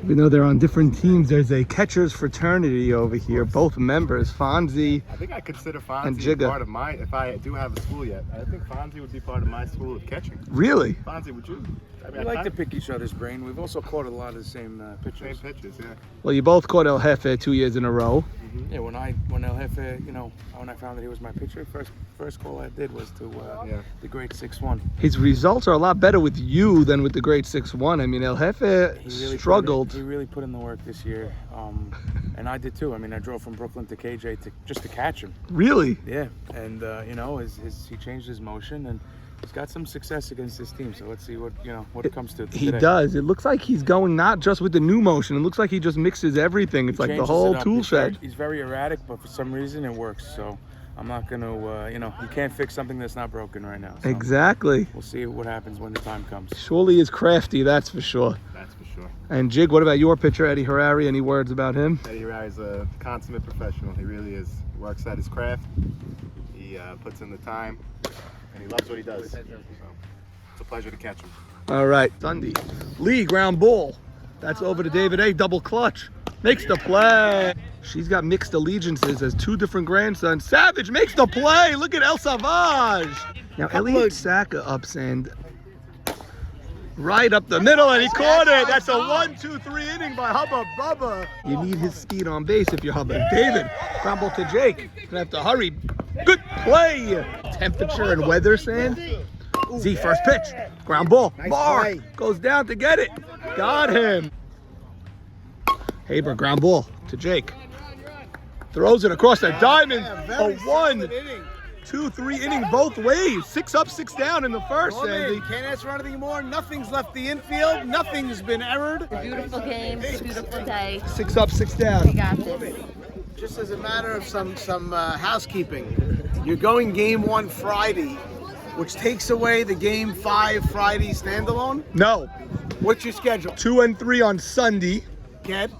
Even though they're on different teams, there's a catcher's fraternity over here. Both members, Fonzie. I think I consider and Fonzie Jigga. part of my, if I do have a school yet, I think Fonzie would be part of my school of catching. Really? Fonzie, would you? I mean, We like to pick each other's brain. We've also caught a lot of the same pitchers. Same pitches, yeah. Well, you both caught El Jefe 2 years in a row. Yeah, when El Jefe, you know, when I found that he was my pitcher, first call I did was to the great 6-1. His results are a lot better with you than with the great 6-1. I mean, El Jefe Really struggled. He really put in the work this year, and I did too. I mean, I drove from Brooklyn to KJ just to catch him. Really? Yeah, and you know, he changed his motion and he's got some success against this team. So let's see what it comes to. He today. does. It looks like he's going not just with the new motion. It looks like he just mixes everything. It's like the Changes whole it up. tool shed. He's very erratic, but for some reason it works. So I'm not gonna, you know, you can't fix something that's not broken right now. So Exactly. We'll see what happens when the time comes. Surely is crafty, that's for sure. That's for sure. And Jig, what about your pitcher, Eddie Harari? Any words about him? Eddie Harari's a consummate professional. He really is. He works at his craft. He puts in the time, and he loves what he does. So it's a pleasure to catch him. All right, Sunday. Lee, ground ball. That's over to David A. Double clutch. Makes the play. She's got mixed allegiances as two different grandsons. Savage makes the play. Look at El Savage. Now, Elliot Saka ups and right up the middle, and he caught it. That's a 1-2-3 inning by Hubba Bubba. You need his speed on base if you're Hubba. David, ground ball to Jake. Gonna have to hurry. Good play. Temperature and weather, Sand. Z first pitch. Ground ball. Mark goes down to get it. Got him. Haber, ground ball to Jake. Throws it across the diamond. A 1-2-3 inning both ways. 6 up, 6 down in the first, Sandy. Can't ask for anything more. Nothing's left the infield. Nothing's been errored. Beautiful game, beautiful day. 6 up, 6 We down. got this. Just as a matter of some housekeeping, you're going game 1 Friday, which takes away the game 5 Friday standalone. No. What's your schedule? 2 and 3 on Sunday. Kid?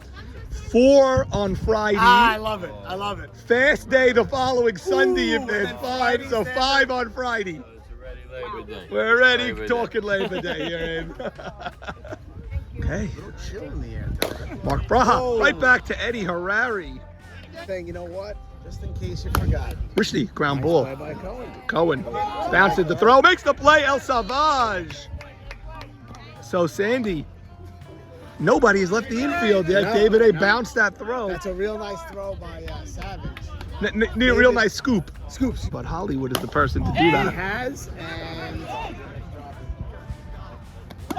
4 on Friday. I love it. I love it. Fast day the following Sunday if Ooh, there's and 5, so Friday's 5 on Friday. We're ready talking Labor Day here, Abe. Okay. Chill in the air. Mark Braha, right back to Eddie Harari. Saying, you know what? Just in case you forgot. Rishney, ground ball. Bye-bye, Cohen. Cohen bounces the throw, makes the play, El Savage. So Sandy, nobody has left the infield yet. No, David A. no. bounced that throw. That's a real nice throw by Savage. Real nice scoop. Scoops. But Hollywood is the person to do He that. has,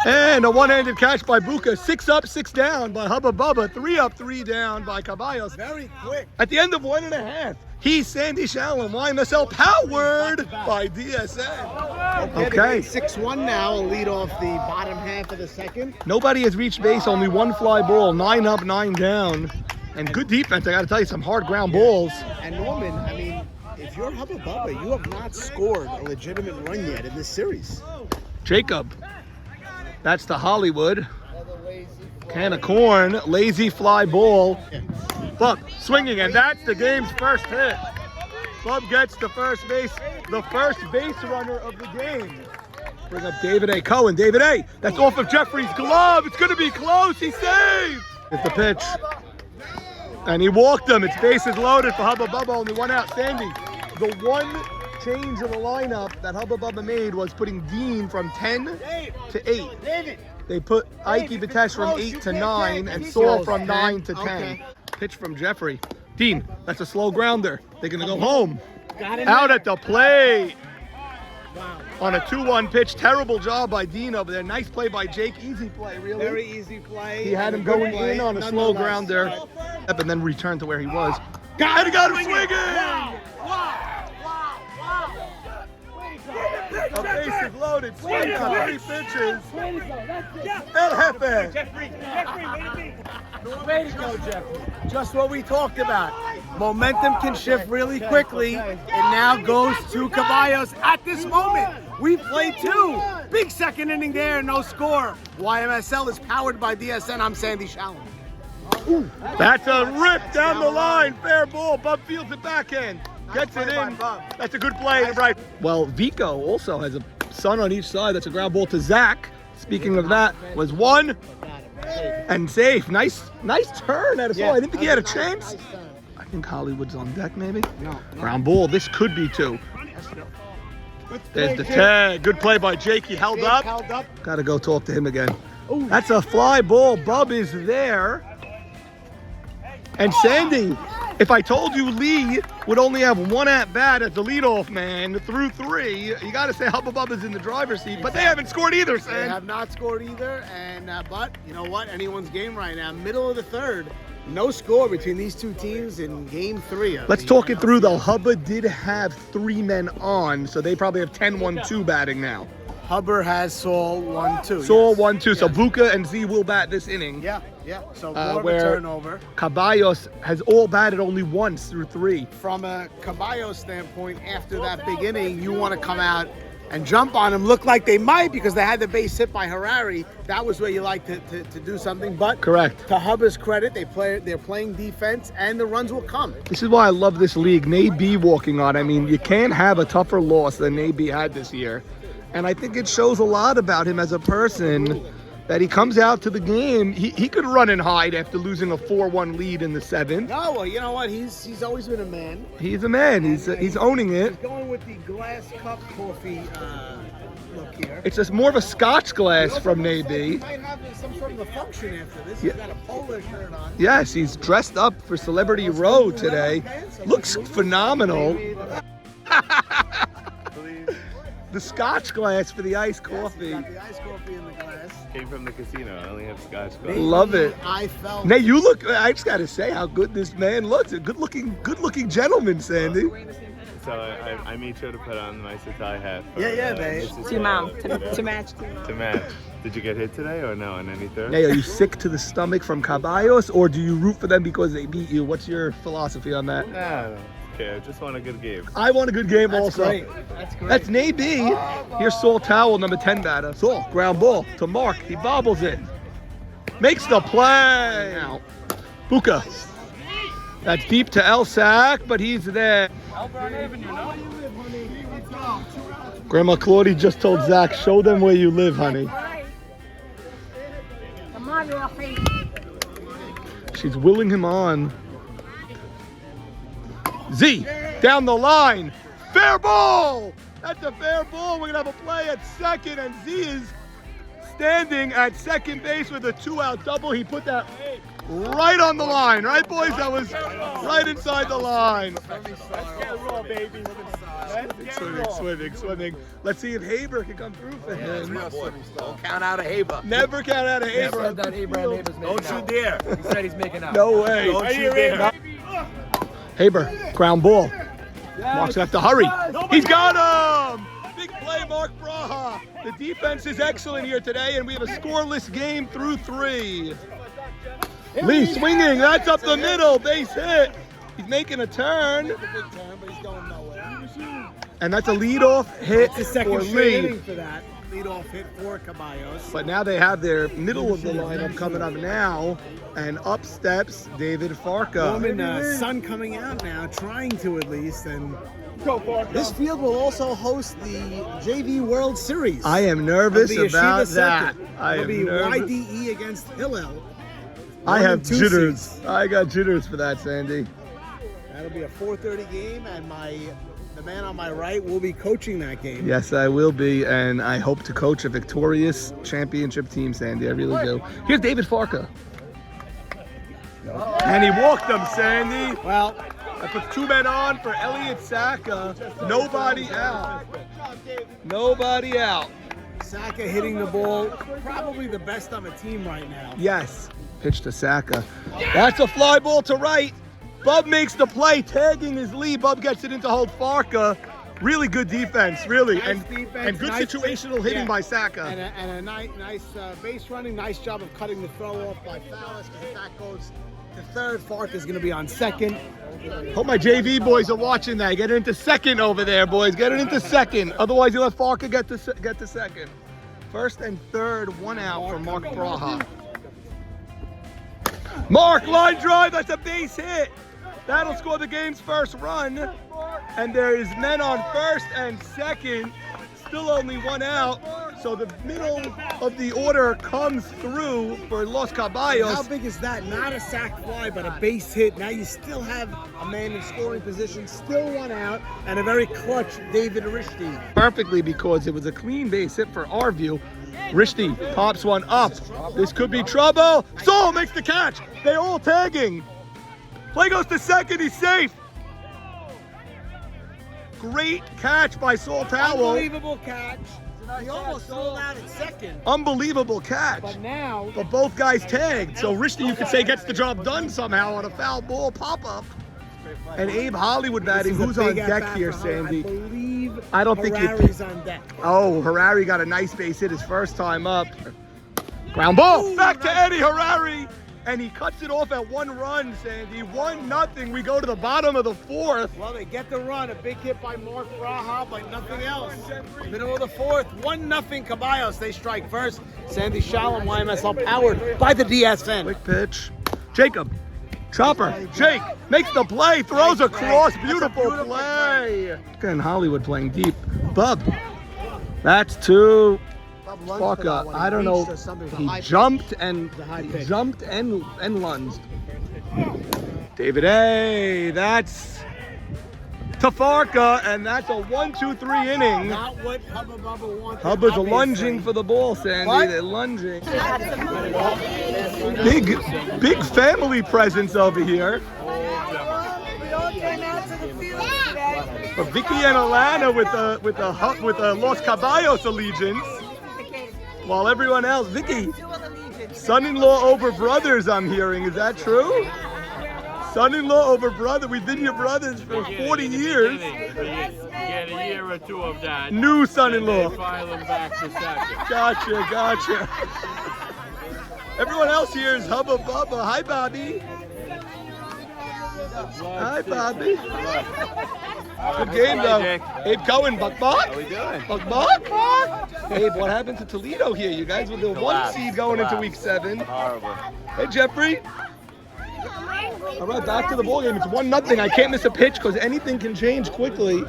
And a one-handed catch by Buka. 6 up, 6 down by Hubba Bubba. 3 up, 3 down by Caballos. very quick. At the end of 1.5, he's Sandy Shalom, YMSL powered by DSN. Okay. 6-1 now will lead off the bottom half of the second. Nobody has reached base, only 1 fly ball. 9 up, 9 down. And good defense, I got to tell you, some hard ground balls. And Norman, I mean, if you're Hubba Bubba, you have not scored a legitimate run yet in this series. Jacob, that's to Hollywood. Can of corn, lazy fly ball. Bub swinging, and that's the game's first hit. Bub gets the first base runner of the game. Bring up David A. Cohen. David A. That's off of Jeffrey's glove. It's going to be close. He saved. It's the pitch. And he walked him. It's bases loaded for Hubba Bubba. Only 1 out. Sandy, the one change in the lineup that Hubba Bubba made was putting Dean from 10 to 8. They put Ike Vitesh from 8 to 9 and Saul from 9 to 10. Okay. Pitch from Jeffrey. Dean, that's a slow grounder. They're going to go home. Out at the plate. On a 2-1 pitch. Terrible job by Dean over there. Nice play by Jake. Easy play, really. Very easy play. He had him Good going play, in on a slow nonetheless. grounder. Up and then returned to where he was. And he got him swinging! A base is loaded. Swing on 3 pitches. El Jefe. Way to go, Jeffrey. Just what we talked about. Momentum can shift really quickly. It now goes to Caballos at this moment. We played 2. Big second inning there, no score. YMSL is powered by DSN. I'm Sandy Shalom. That's a rip down the line. Fair ball. Bub fields it backhand. Gets it in. That's a good play to right. Well, Vico also has a son on each side. That's a ground ball to Zach. Speaking of that, was 1. And safe. Nice turn at his hole. I didn't think he had a chance. Nice turn. I think Hollywood's on deck, maybe. No. Ground ball. This could be 2. There's the tag. Good play by Jake. He held up. Got to go talk to him again. That's a fly ball. Bub is there. And Sandy, if I told you Lee would only have 1 at-bat as the leadoff man through 3, you got to say Hubba Bubba's in the driver's seat. But they haven't scored either, They Sandy. have not scored either, and but you know what? Anyone's game right now. Middle of the 3rd, no score between these two teams in Game 3. Let's talk it through, though. Hubba did have 3 men on, so they probably have 10-1-2 batting now. Hubbard has Saul 1-2. Saul 1-2, so Buka and Z will bat this inning. Yeah. So more of a where turnover. Caballos has all batted only once through 3. From a Caballo standpoint, after that big inning, you want to come out and jump on them. Look like they might because they had the base hit by Harari. That was where you like to do something. But Correct. to Hubbard's credit, they're playing defense, and the runs will come. This is why I love this league. Nate B walking on. I mean, you can't have a tougher loss than Nate B had this year. And I think it shows a lot about him as a person that he comes out to the game. He could run and hide after losing a 4-1 lead in the 7th. No, well, you know what? He's always been a man. He's a man. He's owning it. He's going with the glass cup coffee look here. It's just more of a Scotch glass from Nate He B. might have some sort of a function after this. Yeah. He's got a polo shirt on. Yes, he's dressed up for Celebrity Row today. Looks phenomenal. The Scotch glass for the iced coffee. Got the iced coffee in the glass. Came from the casino. I only have Scotch glass. Love it. I felt. Nate, you look. I just gotta say how good this man looks. A good-looking gentleman, Sandy. So I made sure to put on my Satai hat. For, Yeah, babe. To match. To match. Did you get hit today or no in any third? Nate, are you sick to the stomach from Caballos, or do you root for them because they beat you? What's your philosophy on that? No. Okay, I just want a good game. I want a good game That's also. great. That's great. That's Nate B. Here's Saul Towell, number 10 batter. Saul, ground ball to Mark. He bobbles it. Makes the play. Out. Buka. That's deep to Elsack, but he's there. Grandma Claudie just told Zach, show them where you live, honey. She's willing him on. Z, down the line. Fair ball. That's a fair ball. We're going to have a play at second, and Z is standing at second base with a 2-out double. He put that right on the line. Right, boys? That was right inside the line. Swimming. Let's see if Haber can come through for him. Don't count out a Haber. Never count out a Haber. Don't you dare. He said he's making out. No way. Don't you dare. Haber, ground ball. Mark's gonna have to hurry. He's got him! Big play, Mark Braha. The defense is excellent here today, and we have a scoreless game through 3. Lee swinging, that's up the middle, base hit. He's making a turn. And that's a leadoff hit It's the for second straight Lee. inning for that. Leadoff hit for Caballos. But now they have their middle of the lineup coming up now, and up steps David Farka. Sun coming out now, trying to at least, and this field will also host the JV World Series. I am nervous Of the about Yeshiva that. Circuit. I It'll am be nervous. YDE against Hillel. I 1 have and 2 jitters. seeds. I got jitters for that, Sandy. That'll be a 4:30 game, and the man on my right will be coaching that game. Yes, I will be, and I hope to coach a victorious championship team, Sandy. I really do. Here's David Farka. And he walked them, Sandy. Well, I put 2 men on for Elliott Saka. Nobody out. Nobody out. Saka hitting the ball, probably the best on the team right now. Yes. Pitch to Saka. That's a fly ball to right. Bub makes the play, tagging his lead. Bub gets it into hold Farka. Really good defense, really. Nice and defense, and good nice- situational hitting yeah. by Saka. And a nice base running, nice job of cutting the throw off by Fallis, because if that goes to third, Fark is going to be on second. Hope my JV boys are watching that. Get it into second over there, boys. Get it into second. Otherwise, you'll let Farka get to second. First and third, 1 out for Mark Braha. Mark, line drive. That's a base hit. That'll score the game's first run. And there is men on first and second. Still only 1 out. So the middle of the order comes through for Los Caballos. How big is that? Not a sac fly, but a base hit. Now you still have a man in scoring position, still one out, and a very clutch David Rishti. Perfectly, because it was a clean base hit for our view. Rishti pops one up. This could be trouble. Saul makes the catch. They all tagging. Play goes to second. He's safe. Great catch by Saul Towell. Unbelievable catch. He almost sold out at second. Unbelievable catch. But both guys tagged. So Rishti, you could say, gets the job done somehow on a foul ball pop-up. And Abe Hollywood batting. Who's on deck here, Sandy? I don't think Harari's on deck. Oh, Harari got a nice base hit his first time up. Ground ball. Ooh, back to Eddie Harari. And he cuts it off at 1 run, Sandy. 1-0. We go to the bottom of the 4th. Well, they get the run. A big hit by Mark Braha, but nothing else. Middle of the 4th. 1-0 Caballos. They strike first. Sandy Shalom, YMSL, powered by the DSN. Quick pitch. Jacob. Chopper. Jake makes the play. Throws across. Beautiful play. And Hollywood playing deep. Bub. That's 2. Farka, I don't know. He jumped and lunged. David A. That's to Farka, and that's a 1-2-3 inning. Not what Hubba Bubba wanted. Hubba's lunging for the ball, Sandy. What? They're lunging. Big family presence over here. We all came out to the field today. For Vicky and Alana with the Los Caballos allegiance. While everyone else, Vicky, son-in-law over brothers, I'm hearing. Is that true? Son-in-law over brother. We've been your brothers for 40 years. Get a year or 2 of that. New son-in-law. File them back to second. Gotcha. Everyone else here is Hubba Bubba. Hi, Bobby. Hi, Bobby. Good game, though. Abe Cohen, Buck. How we doing? Buck. Abe, what happened to Toledo here? You guys were the 1 seed going into week 7. Horrible. Hey, Jeffrey. All right, back to the ball game. It's 1-0. I can't miss a pitch because anything can change quickly.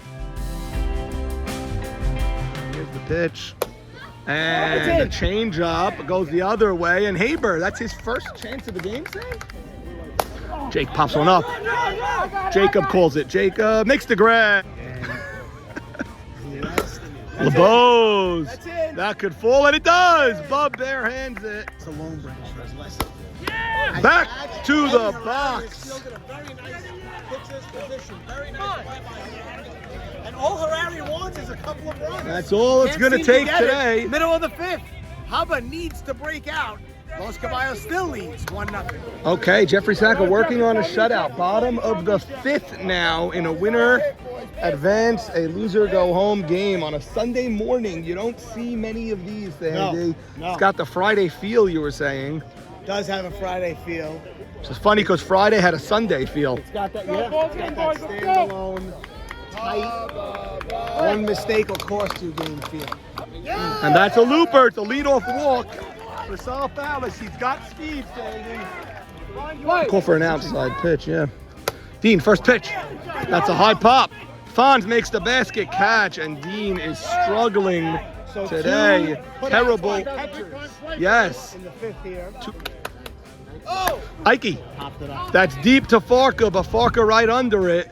Here's the pitch. And the change up goes the other way. And Haber, that's his first chance of the game, Sam? Jake pops one up. Jacob calls it. Jacob makes the grab. LeBeau. That could fall, and it does. Bub bare hands it. It's a lone branch. Back to the box. And all Harari wants is a couple of runs. That's all it's going to take today. Middle of the 5th. Hubba needs to break out. Los Caballos still leads 1-0. Okay, Jeffrey Sacca working on a shutout. Bottom of the 5th now in a winner advance, a loser go home game on a Sunday morning. You don't see many of these, Sandy. No. It's got the Friday feel, you were saying. Does have a Friday feel. Which is funny because Friday had a Sunday feel. It's got that, yeah. It's got that standalone, tight, one mistake will cost you game feel. And that's a looper. It's a leadoff walk for Sal Fallis. He's got speed, Sandy. Call for an outside pitch, yeah. Dean, first pitch. That's a high pop. Fonz makes the basket catch, and Dean is struggling today. Terrible. Yes. In the 5th here. Ike. That's deep to Farka, but Farka right under it.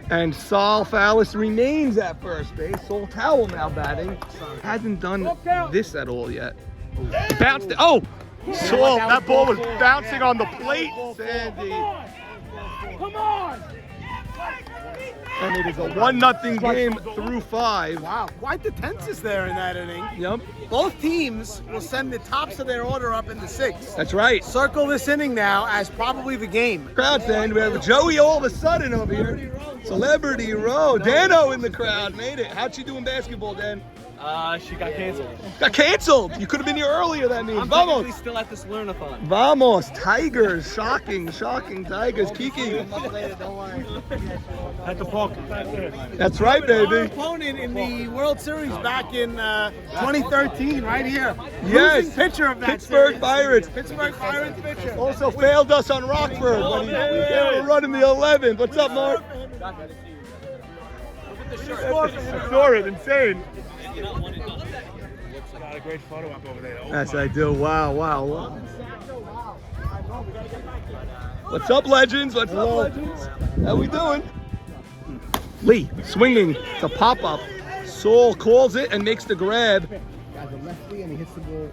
And Sal Fallis remains at first base. Saul Towell now batting. Hasn't done this at all yet. Bounced it. Oh! Saul, that ball was bouncing on the plate, Sandy. Come on! And it is a 1-0 game through 5. Wow, quite the tenses there in that inning. Yep, Both teams will send the tops of their order up in the 6th. that's right. Circle this inning now as probably the game. Crowd stand. We have Joey all of a sudden over here. Celebrity Row. Dano in the crowd. Made it. How'd she do in basketball, Dan? She got canceled. Got canceled. You could have been here earlier, that means. I'm Vamos. technically still at this learn-a-thon. Vamos. Tigers. Shocking Tigers. Kiki. At the park. That's right, Our baby. opponent in the World Series back in 2013, right here. Yes. Losing pitcher of that Pittsburgh series. Pirates. Pittsburgh Pirates pitcher. Also failed us on Rockford when they were running the 11th. What's up, Mark? Saw it. Insane. Got a great photo up over there. Yes, I do. Wow, wow, wow. What's up, legends? What's up, legends? How we doing? Lee swinging to pop up. Saul calls it and makes the grab. Guy's a lefty and he hits the ball.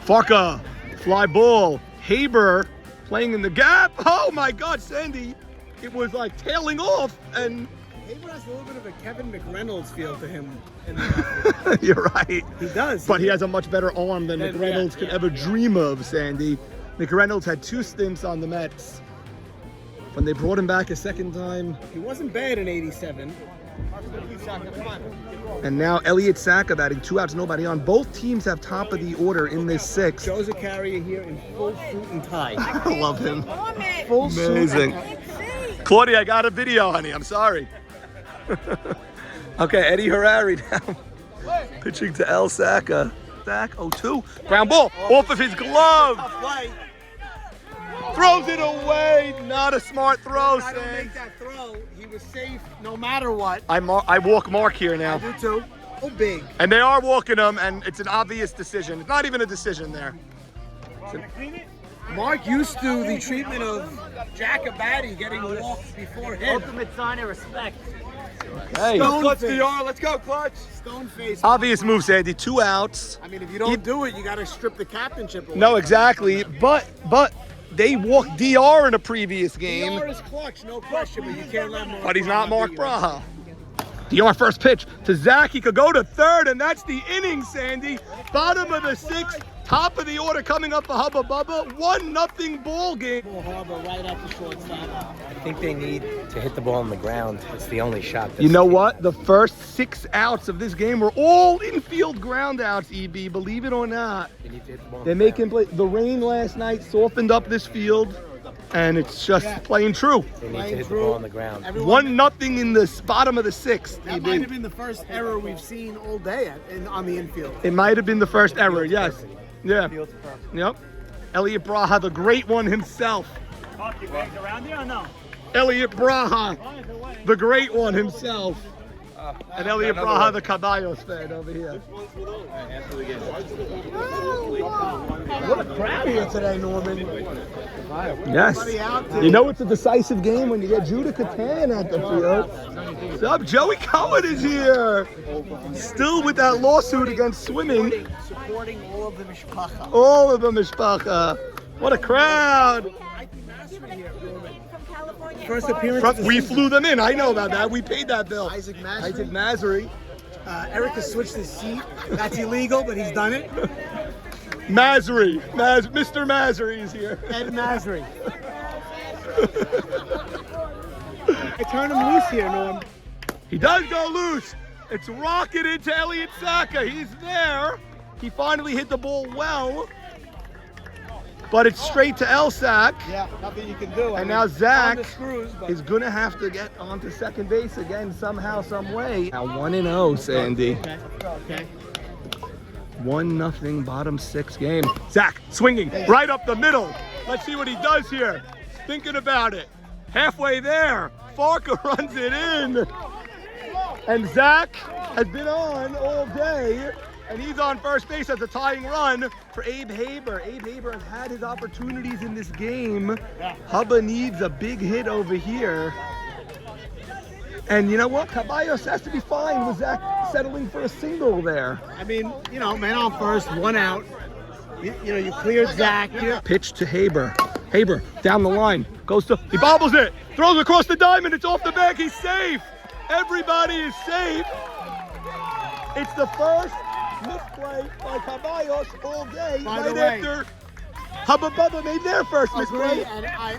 Farka, fly ball. Haber playing in the gap. Oh my God, Sandy. It was like tailing off and. Haber has a little bit of a Kevin McReynolds feel to him. You're right. He does. But he has a much better arm than McReynolds could ever dream of, Sandy. McReynolds had 2 stints on the Mets. When they brought him back a second time. He wasn't bad in '87. And now Elliott Saka batting 2 outs, nobody on. Both teams have top of the order in this 6th. Joe Zaccaria here in full suit and tie. I love him. Full Amazing. Claudia, I got a video, honey. I'm sorry. Okay, Eddie Harari now. Pitching to El Saka. Zach, 0-2. Ground ball off of his glove. Throws it away. Not a smart throw, I don't Sam. make that throw. He was safe no matter what. I walk Mark here I now. do too. Oh, big. And they are walking him, and it's an obvious decision. It's not even a decision there. Mark used to the treatment of Jack Abadi getting walked before him. Ultimate sign of respect. Hey. Clutch DR, let's go, Clutch. Stone face. Obvious move, Sandy. 2 outs. I mean, if you don't do it, you got to strip the captainship away. No, exactly. But they walked DR in a previous game. DR is clutch, no question, but you can't let Mark. But he's not Mark beat you. Braha. DR first pitch to Zach. He could go to third, and that's the inning, Sandy. Bottom of the 6th, top of the order coming up for Hubba Bubba. 1-0 ball game. Harbor right at the shortstop. I think they need to hit the ball on the ground. It's the only shot. You know what? The first 6 outs of this game were all infield ground outs, EB. Believe it or not. They need to hit the ball on They the make ground. him play. The rain last night softened up this field, and it's just playing true. They need to hit the ball on the ground. 1-0 in the bottom of the 6th. That might have been the first error we've seen all day on the infield. It might have been the first error, yes. Yeah. Yep. Elliott Braha, the great one himself. Around here or no? Elliott Braha, the great one himself. And Elliott Braha, the Caballos fan over here. What a crowd here today, Norman. Yes. You know it's a decisive game when you get Judah Catan at the field. What's up? Joey Cohen is here. Still with that lawsuit against swimming. Supporting all of the mishpacha. All of the mishpacha. What a crowd. First appearance. We flew them in. I know about that. We paid that bill. Isaac Isaac Masri. Masri. Eric has switched his seat. That's illegal, but he's done it. Masri. Mr. Masri is here. Ed Masri. I turned him loose here, Norm. He does go loose. It's rocketed to Elliott Saka. He's there. He finally hit the ball well. But it's straight to Elsack. Yeah, nothing you can do. And now Zach screws, but is going to have to get onto second base again somehow, some way. Now 1-0, Sandy. Okay. 1-0 bottom 6 game. Zach swinging right up the middle. Let's see what he does here. Thinking about it. Halfway there. Farka runs it in. And Zach has been on all day. And he's on first base as a tying run for Abe Haber. Abe Haber has had his opportunities in this game. Hubba needs a big hit over here. And you know what? Caballos has to be fine with Zach settling for a single there. I mean, you know, man on first, 1 out. You cleared Zach. Pitch to Haber. Haber down the line. He bobbles it. Throws across the diamond. It's off the back. He's safe. Everybody is safe. It's the first misplay by Caballos all day. By right the way, after Hubba Bubba made their first misplay. And I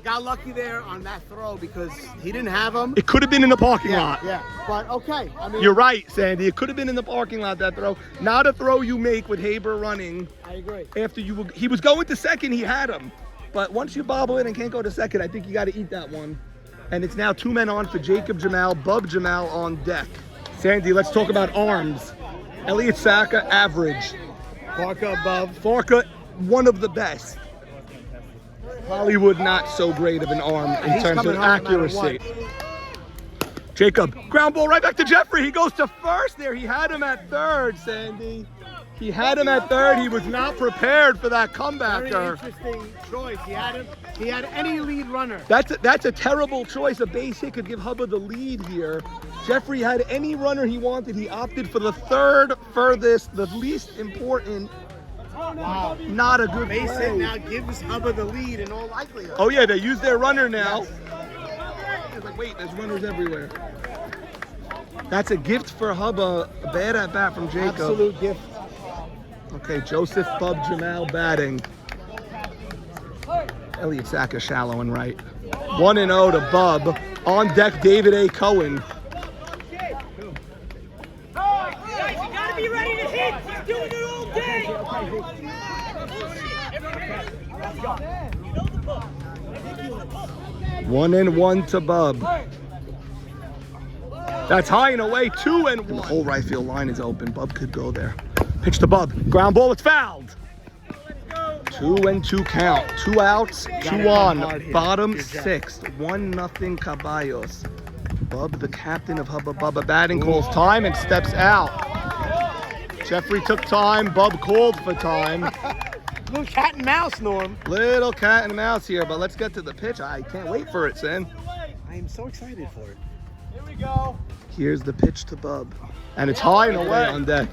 got lucky there on that throw because he didn't have him. It could have been in the parking lot. Yeah, but okay. I mean, You're right, Sandy. It could have been in the parking lot, that throw. Not a throw you make with Haber running. I agree. After he was going to second, he had him. But once you bobble in and can't go to second, I think you got to eat that one. And it's now 2 men on for Jacob Jamal, Bub Jamal on deck. Sandy, let's talk about arms. Elliott Saka, average. Farka above. Farka, one of the best. Hollywood, not so great of an arm in He's terms coming of hard no matter accuracy. Jacob, ground ball right back to Jeffrey. He goes to first there. He had him at third, Sandy. He had him at third. He was not prepared for that Very comebacker. interesting choice. He had any lead runner. That's a terrible choice. A base hit could give Hubba the lead here. Jeffrey had any runner he wanted. He opted for the third furthest, the least important. Wow. Not a good Base play. hit now gives Hubba the lead in all likelihood. Oh yeah, they use their runner now. It's like, wait, there's runners everywhere. That's a gift for Hubba. A bad at bat from Jacob. Absolute gift. Okay, Joseph, Bub, Jamal batting. Elliott Saka shallow and right. 1-0 to Bub. On deck, David A. Cohen. Guys, you gotta be ready to hit. He's doing it all day. Let's go. You know the book. 1-1 to Bub. That's high and away, 2-1. The whole right field line is open. Bub could go there. Pitch to Bub. Ground ball, it's fouled. 2-2 count. 2 outs, 2 on. Bottom 6th. 1-0 Caballos. Bub, the captain of Hubba Bubba, batting calls time and steps out. Jeffrey took time. Bub called for time. Little cat and mouse, Norm. Little cat and mouse here, but let's get to the pitch. I can't wait for it, Sin. I am so excited for it. Here we go. Here's the pitch to Bub. And it's high and away on deck.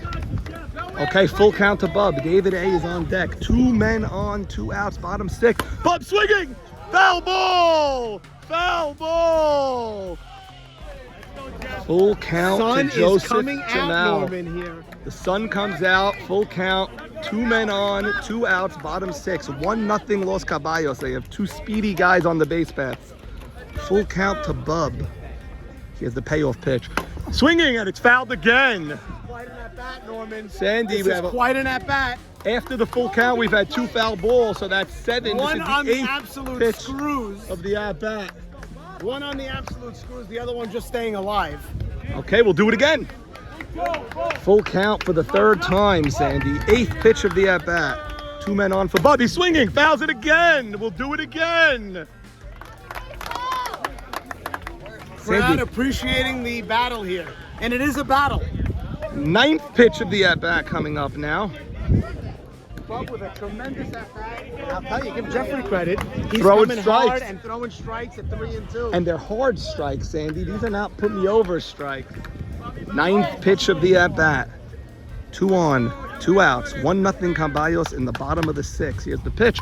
Okay, full count to Bub. David A is on deck. 2 men on, 2 outs, bottom 6. Bub swinging! Foul ball! Foul ball! Full count Sun to Joseph is coming out, Jamal. Norman, here. The sun comes out, full count. 2 men on, 2 outs, bottom 6. 1-0 Los Caballos. They have 2 speedy guys on the base paths. Full count to Bub. He has the payoff pitch. Swinging, and it's fouled again. Quite an at-bat, Norman. Sandy, This we is have quite an at-bat. after the full count, we've had 2 foul balls, so that's 7. One This on is the the 8th absolute pitch screws. of the at-bat. One on the absolute screws, the other one just staying alive. Okay, we'll do it again. Full count for the 3rd time, Sandy. 8th pitch of the at-bat. 2 men on for Bub. He's swinging, fouls it again. We'll do it again. Crowd Sandy, appreciating the battle here. And it is a battle. 9th pitch of the at-bat coming up now. Bub with a tremendous at-bat. I'll tell you, give Jeffrey credit. He's Throwing coming strikes. hard and throwing strikes at 3 and 2. And they're hard strikes, Sandy. These are not put me over strikes. 9th pitch of the at-bat. 2 on, 2 outs. 1-0 Caballos in the bottom of the 6th. Here's the pitch.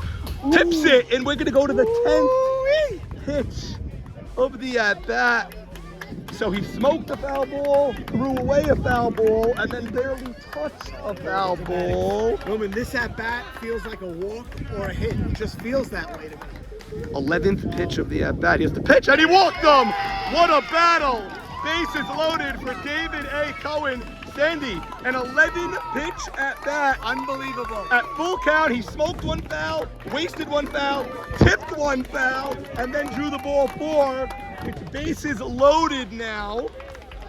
Tips it, and we're going to go to the 10th pitch of the at-bat. So he smoked a foul ball, threw away a foul ball, and then barely touched a foul ball. Norman, this at-bat feels like a walk or a hit. It just feels that way to me. 11th pitch of the at-bat. Here's the pitch, and he walked them. What a battle. Bases loaded for David A. Cohen. Sandy, an 11-pitch at-bat. Unbelievable. At full count, he smoked 1 foul, wasted 1 foul, tipped 1 foul, and then drew the ball 4. It's bases loaded now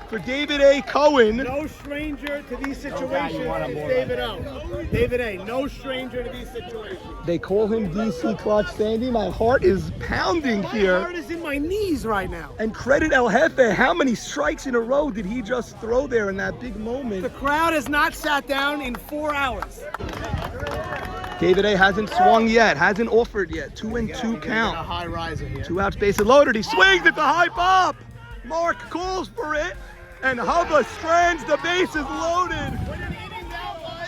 for David A. Cohen. No stranger to these situations is David O. David A., no stranger to these situations. They call him DC Clutch. Sandy, my heart is pounding My here. heart is in my knees right now. And credit El Jefe, how many strikes in a row did he just throw there in that big moment? The crowd has not sat down in 4 hours. David A. hasn't swung yet, hasn't offered yet. 2-2 A count. high riser here. 2 outs, bases loaded. He swings, it's a high pop. Mark calls for it, and Hubba strands the bases loaded.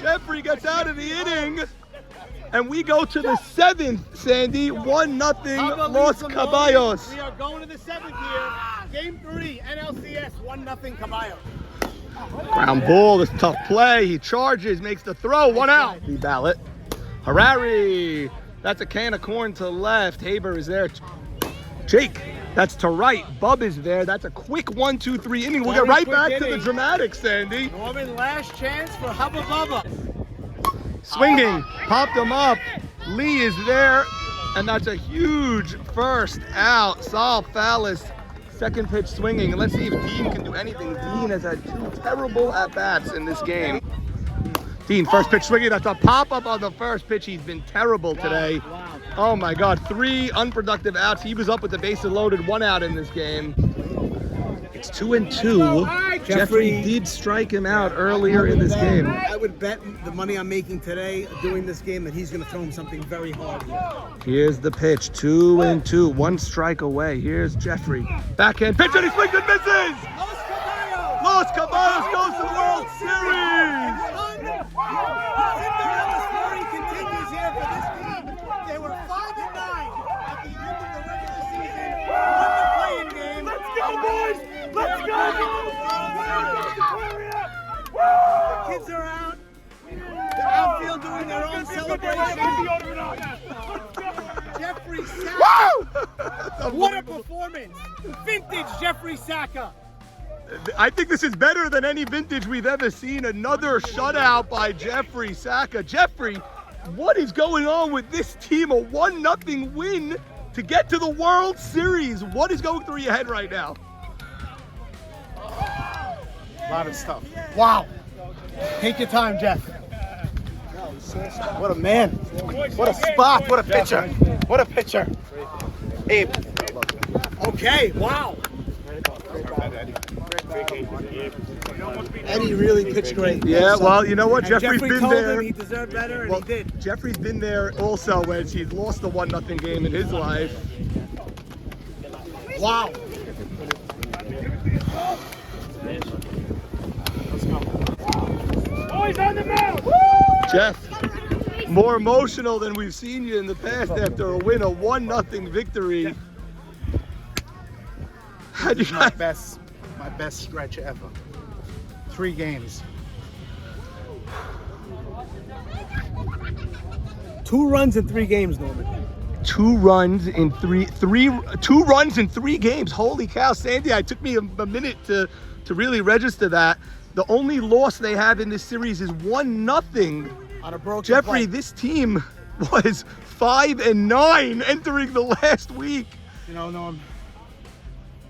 Jeffrey gets out of the inning, and we go to the 7th, Sandy. 1-0 Los Caballos. We are going to the 7th here. Game 3, NLCS, 1-0 Caballos. Ground ball, this tough play. He charges, makes the throw, 1 out. The ballot. Harari. That's a can of corn to left. Haber is there. Jake, that's to right. Bub is there. That's a quick 1-2-3 inning. We'll get right back to the dramatics, Sandy. Norman, last chance for Hubba Bubba. Swinging, popped him up. Lee is there, and that's a huge first out. Sal Fallis, 2nd pitch swinging. And let's see if Dean can do anything. Dean has had 2 terrible at-bats in this game. Dean, first pitch swinging. That's a pop-up on the first pitch. He's been terrible today. Wow. Oh my God, 3 unproductive outs. He was up with the bases loaded, 1 out in this game. It's 2-2. Jeffrey did strike him out earlier in this game. I would bet the money I'm making today doing this game that he's going to throw him something very hard here. Here's the pitch, 2-2, 1 strike away. Here's Jeffrey. Backhand pitch and he swings and misses! Los Caballos goes to the World Series! Cinderellas story continues here for this team. They were 5-9 at the end of the regular season. Won the playing game. Let's go, boys! Let's go! The kids are out. The outfield doing their own celebration. Jeffrey Saka. What a performance! Vintage Jeffrey Saka. I think this is better than any vintage we've ever seen. Another shutout by Jeffrey Saka. Jeffrey, what is going on with this team? A 1-0 win to get to the World Series. What is going through your head right now? A lot of stuff. Wow. Take your time, Jeff. What a man. What a spot. What a pitcher. What a pitcher. Abe. Okay, wow. Eddie really pitched great. Yeah, well, you know what? And Jeffrey's Jeffrey been told there. him he deserved better, and Well, he did. Jeffrey's been there also when he's lost a 1-0 game in his life. Wow. Boys on the mound! Jeff, more emotional than we've seen you in the past after a win, a 1-0 victory. How'd you My guys- best stretch ever. 3 games. 2 runs in 3 games, Norman. 2 runs in 3 games. Holy cow, Sandy! It took me a minute to really register that. The only loss they have in this series is 1-0. On a broken Jeffrey, plate. this team was 5-9 entering the last week. You know, Norm,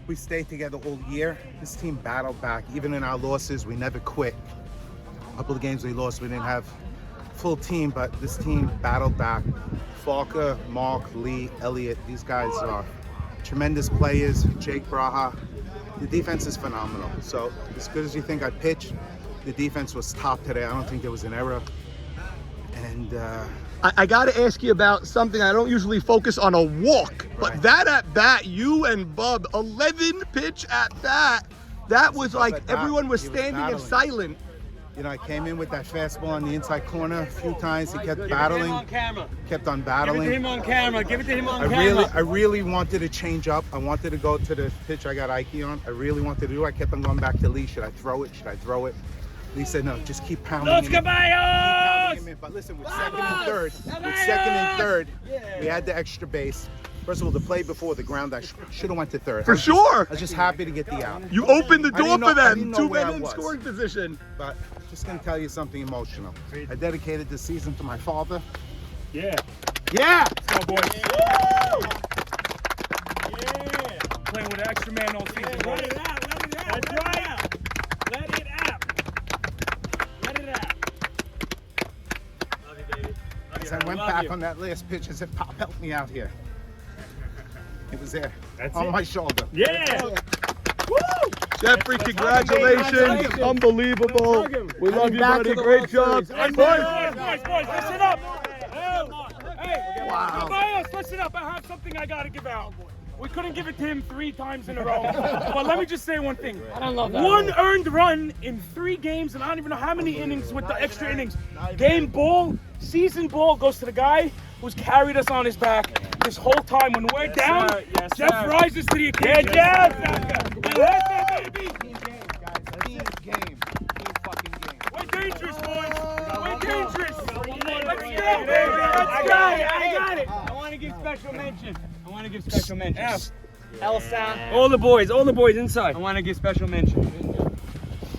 we stayed together all year. This team battled back. Even in our losses, we never quit. A couple of games we lost, we didn't have full team, but this team battled back. Falker, Mark, Lee, Elliott, these guys are tremendous players. Jake Braha. The defense is phenomenal. So as good as you think I pitched, the defense was top today. I don't think there was an error. And I got to ask you about something. I don't usually focus on a walk, but Right. that at bat, you and Bub, 11 pitch at bat, that was like at bat. everyone was He was standing and battling. silent. you know, I came in with that fastball on the inside corner a few times. He kept battling, kept on battling. Give it to him on camera. Give it to him on camera. I really wanted to change up. I wanted to go to the pitch I got Ike on. I really wanted to do it. I kept on going back to Lee. Should I throw it? Should I throw it? Lee said, no, just keep pounding Los him in. Caballos! But listen, with second and third, we had the extra base. First of all, the play before the ground, I should have went to third. For sure. I was just happy to get the out. You opened the I door didn't know- for I them. didn't know 2 where men I in was. scoring position. But just gonna tell you something emotional. I dedicated this season to my father. Yeah. Yeah! Let's go, boys. Yeah. Playing with an extra man all season, boys. Let it out. Let it out. That's right. Let it out. Let it out. Love you, baby. Love As I went back on that last pitch, I said, Pop, help me out here. It was there, That's on it. my shoulder. Yeah. Jeffrey, congratulations. Unbelievable. We love you, buddy. Great job. Boys, listen up. Hey, Wow. Caballos, listen up. I have something I got to give out. We couldn't give it to him 3 times in a row. But let me just say one thing. I don't love that. 1 earned run in 3 games, and I don't even know how many innings with the extra innings. Game ball, season ball goes to the guy who's carried us on his back this whole time. When we're down, Jeff rises to the occasion. Yeah, Jeff! Baby! Team game, guys. Team game. Team fucking game. We're dangerous, boys. We're dangerous. Let's go, baby. Let's go. I got it. I want to give special mention. F. LSAC. All the boys inside. I want to give special mention.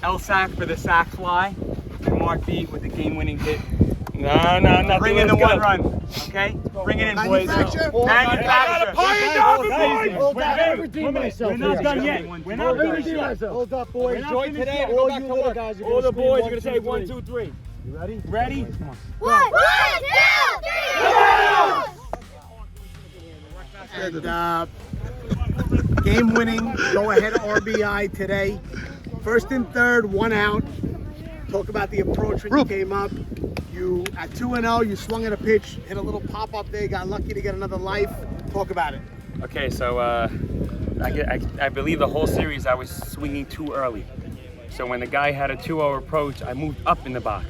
LSAC for the sack fly, and Mark B with the game-winning hit. No. Bring in the 1 run, okay? Bring it in, boys. Manufacture. Manufacture. We're not done yet. We're not finished. Hold up, boys. Enjoy today. All you little guys are All the scream boys are 1, gonna 2, say 3. 1, 2, 3. You ready? Ready? 1, 2, 3, go! And Game-winning, go-ahead RBI today. First and third, 1 out. Talk about the approach when you came up. You, at 2-0, you swung at a pitch, hit a little pop-up there, got lucky to get another life. Talk about it. Okay, so I believe the whole series I was swinging too early. So when the guy had a 2-0 approach, I moved up in the box.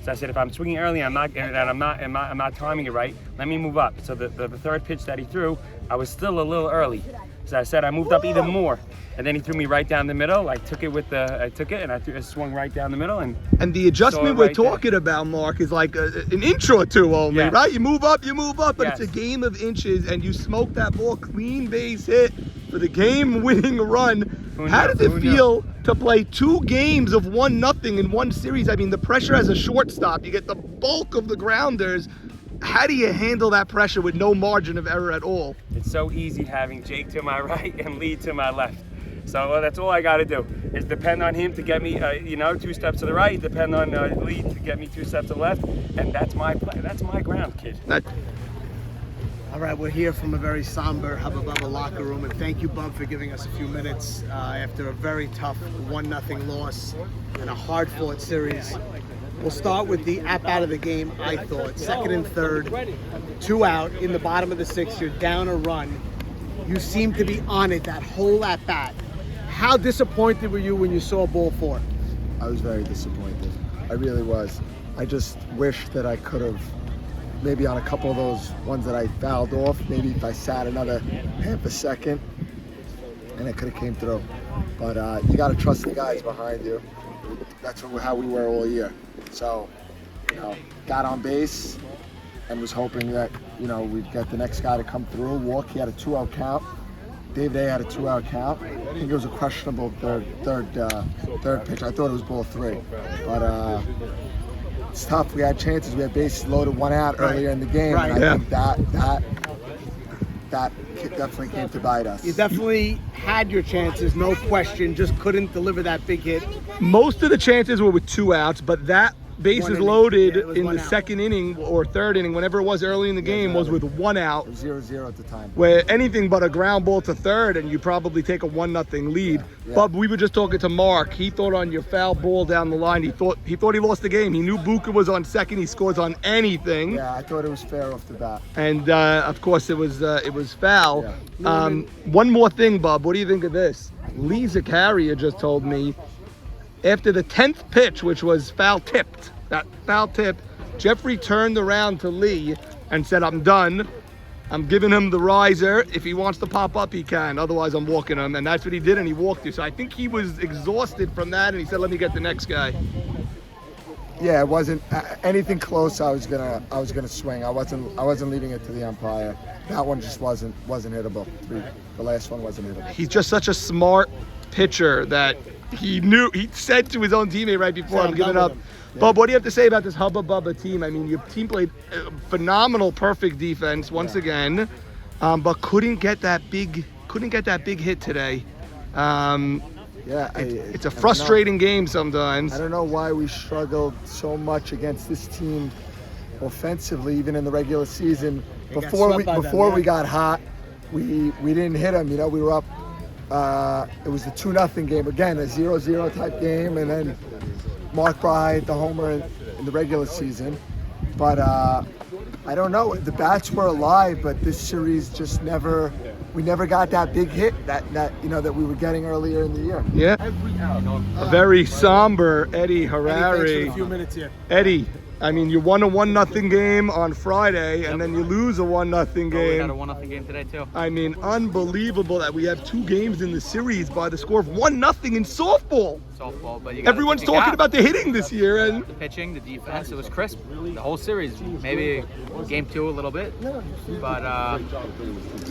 So I said, if I'm swinging early and I'm not timing it right, let me move up. So the third pitch that he threw, I was still a little early. So I said I moved up even more, and then he threw me right down the middle. I took it and I swung right down the middle. And the adjustment we're talking about, Mark, is like an inch or two only, Yes. right? You move up, but Yes. it's a game of inches, and you smoke that ball, clean base hit for the game-winning run. How does it feel to play 2 games of 1-0 in one series? I mean, the pressure as a shortstop, you get the bulk of the grounders. How do you handle that pressure with no margin of error at all? it's so easy having Jake to my right and Lee to my left. So that's all I got to do is depend on him to get me, 2 steps to the right, depend on Lee to get me 2 steps to the left, and that's my play. That's my ground, kid. All right, we're here from a very somber Hubba Bubba locker room, and thank you, Bub, for giving us a few minutes after a very tough 1-0 loss and a hard-fought series. We'll start with the at-bat of the game, I thought. Second and third, 2 out in the bottom of the 6th. You're down a run. You seem to be on it that whole at-bat. How disappointed were you when you saw ball 4? I was very disappointed. I really was. I just wish that I could have, maybe on a couple of those ones that I fouled off, maybe if I sat another half a second and it could have came through. But you got to trust the guys behind you. That's how we were all year. So, got on base and was hoping that, we'd get the next guy to come through, walk. He had a 2-out count. Dave Day had a 2-out count. I think it was a questionable third pitch. I thought it was ball 3. But it's tough. We had chances. We had bases loaded, 1 out earlier in the game. Right. And I think that definitely came to bite us. You definitely had your chances, no question, just couldn't deliver that big hit. Most of the chances were with 2 outs, but that bases loaded in the second inning or third inning, whenever it was early in the game, was with 1 out. 0-0 at the time. Where anything but a ground ball to third, and you probably take a 1-0 lead. Yeah. Bub, we were just talking to Mark. He thought on your foul ball down the line, he thought he lost the game. He knew Buka was on second. He scores on anything. Yeah, I thought it was fair off the bat. And of course, it was foul. Yeah. One more thing, Bub. What do you think of this? Lee Zakaria just told me after the 10th pitch, which was foul tipped, Jeffrey turned around to Lee and said, "I'm done. I'm giving him the riser. If he wants to pop up, he can. Otherwise, I'm walking him." And that's what he did, and he walked you. So I think he was exhausted from that, and he said, "Let me get the next guy." Yeah, it wasn't anything close. I was gonna swing. I wasn't leaving it to the umpire. That one just wasn't hittable. The last one wasn't hittable. He's just such a smart pitcher that he said to his own teammate right before, "I'm giving up." Yeah. Bub, what do you have to say about this Hubba Bubba team? I mean, your team played phenomenal, perfect defense once again, but couldn't get that big hit today. It's a frustrating game sometimes. I don't know why we struggled so much against this team offensively, even in the regular season. Before we got hot, we didn't hit them. We were up. It was a 2-0 game again, a 0-0 type game, and then Mark Bry the homer in the regular season. But I don't know. The bats were alive, but this series just never. We never got that big hit that we were getting earlier in the year. Yeah. A very somber Eddie Harari. Eddie, thanks for a few minutes here. Eddie, I mean, you won a 1-0 game on Friday, and then you lose a 1-0 game. We had a 1-0 game today too. I mean, unbelievable that we have 2 games in the series by the score of 1-0 in softball. But everyone's talking about the hitting this year, and the pitching, the defense. It was crisp. The whole series. Maybe game 2 a little bit, but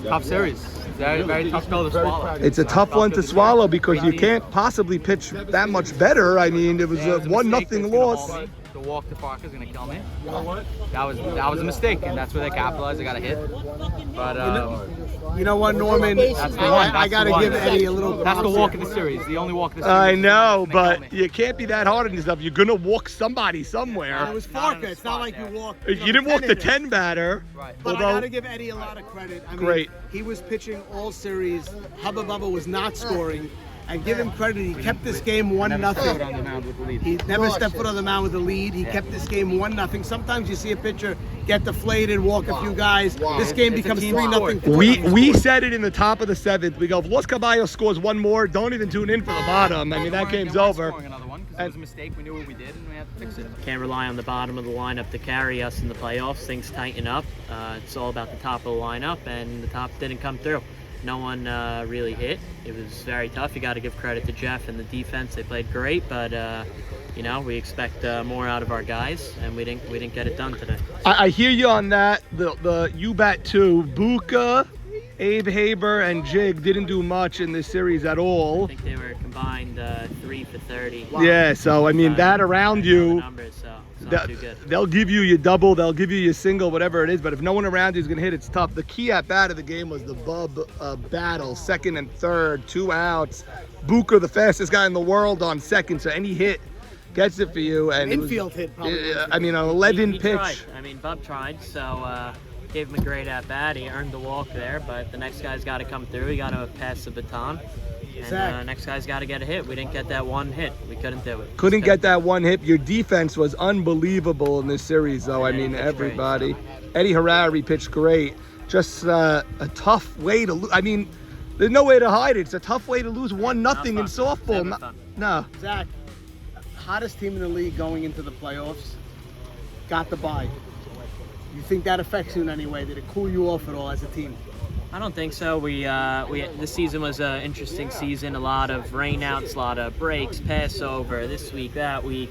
tough series. Very, very tough pill to swallow. It's a tough one to swallow because you can't possibly pitch that much better. I mean, it was a 1-0 loss. The walk to Parker is gonna kill me. That was a mistake, and that's where they capitalized. They got a hit. But you know what, Norman? that's the one. I gotta give Eddie a little. That's the walk of the series. The only walk of the series. I know, but you can't be that hard on yourself. You're gonna walk somebody somewhere. It was Parker. It's not like you walked. You didn't walk the 10 batter. Right. But I gotta give Eddie a lot of credit. I mean, Great. He was pitching all series. Hubba Bubba was not scoring. And give him credit, he kept this game 1-0. He never stepped foot on the mound with the lead. He kept this game 1-0. Sometimes you see a pitcher get deflated, walk a few guys. This game becomes 3-0. We said it in the top of the 7th. We go, if Los Caballos scores one more, don't even tune in for the bottom. I mean, that game's over. Another one because it was a mistake. We knew what we did, and we had to fix it. Can't rely on the bottom of the lineup to carry us in the playoffs. Things tighten up. It's all about the top of the lineup, and the top didn't come through. No one really hit. It was very tough. You got to give credit to Jeff and the defense. They played great, but you know, we expect more out of our guys, and we didn't get it done today. I hear you on that. The U-Bat 2, Buka, Abe Haber, and Jig didn't do much in this series at all. I think they were combined 3 for 30. Yeah, so I mean that around you. They'll give you your double, they'll give you your single, whatever it is, but if no one around you is going to hit, it's tough. The key at bat of the game was the Bub battle, 2nd and 3rd, 2 outs. Buka, the fastest guy in the world, on second, so any hit gets it for you. And infield hit, probably. I mean, an 11 he pitch. Tried. I mean, Bub tried, so gave him a great at bat. He earned the walk there, but the next guy's got to come through. He got to pass the baton. And next guy's got to get a hit. We didn't get that one hit. We couldn't do it. Couldn't get that one hit. Your defense was unbelievable in this series, though. I mean, everybody. Eddie Harari pitched great. Just a tough way to lose. I mean, there's no way to hide it. It's a tough way to lose 1-0 in softball. No. Zach, hottest team in the league going into the playoffs, got the bye. You think that affects you in any way? Did it cool you off at all as a team? I don't think so. This season was an interesting season. A lot of rainouts, a lot of breaks, Passover, this week, that week.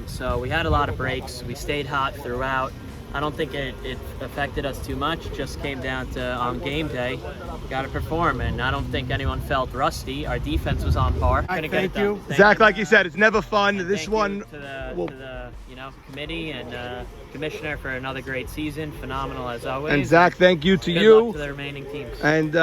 So we had a lot of breaks. We stayed hot throughout. I don't think it affected us too much. It just came down to on game day, got to perform, and I don't think anyone felt rusty. Our defense was on par. Thank you. Zach, like you said, it's never fun. This one to the committee and commissioner for another great season. Phenomenal as always. And Zach, thank you to Good you. luck to the remaining teams. And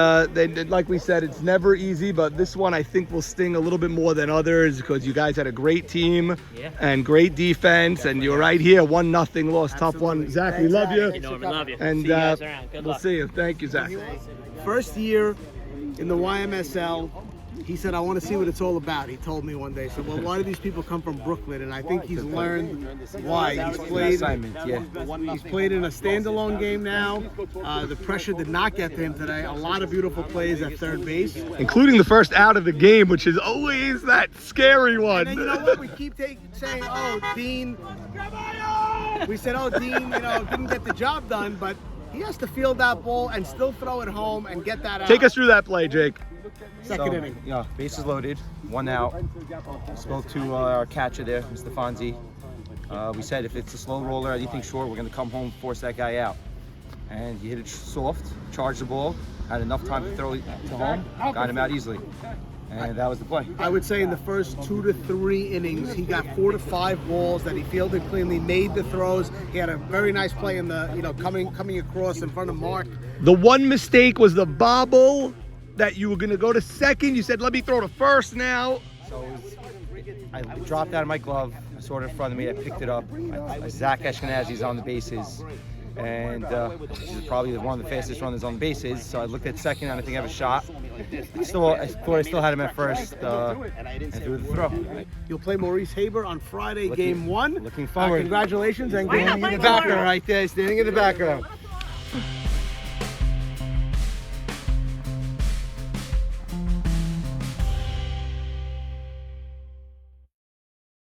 like we said, it's never easy, but this one I think will sting a little bit more than others because you guys had a great team and great defense, and you're right here, 1-0 loss, tough one. Zach, we love you. Norman, love you. And see you guys around. Good we'll luck. see you. Thank you, Zach. First year in the YMSL, he said, I want to see what it's all about. He told me one day. So, well, why do these people come from Brooklyn? And I think he's learned why. He's played in a standalone game now. The pressure did not get to him today. A lot of beautiful plays at third base. Including the first out of the game, which is always that scary one. And then, you know what? We keep saying, oh, Dean. We said, oh, Dean, didn't get the job done. But he has to field that ball and still throw it home and get that out. Take us through that play, Jake. Second inning. Yeah, bases loaded, 1 out. Spoke to our catcher there, Mr. Fonzie. We said if it's a slow roller, anything short, we're going to come home, force that guy out. And he hit it soft, charged the ball, had enough time to throw it to home, got him out easily. And that was the play. I would say in the first 2 to 3 innings, he got 4 to 5 balls that he fielded cleanly, made the throws. He had a very nice play in the, coming across in front of Mark. The one mistake was the bobble that you were going to go to second. You said, let me throw to first now. So I dropped out of my glove. I saw it in front of me. I picked it up. Zach Ashkenazi's on the bases. And he's probably one of the fastest runners on the bases. So I looked at second, and I think I have a shot. I thought I still had him at first, and threw the throw. You'll play Maurice Haber on Friday, game 1. Looking forward. Congratulations. And Standing in the background right there. Standing in the background.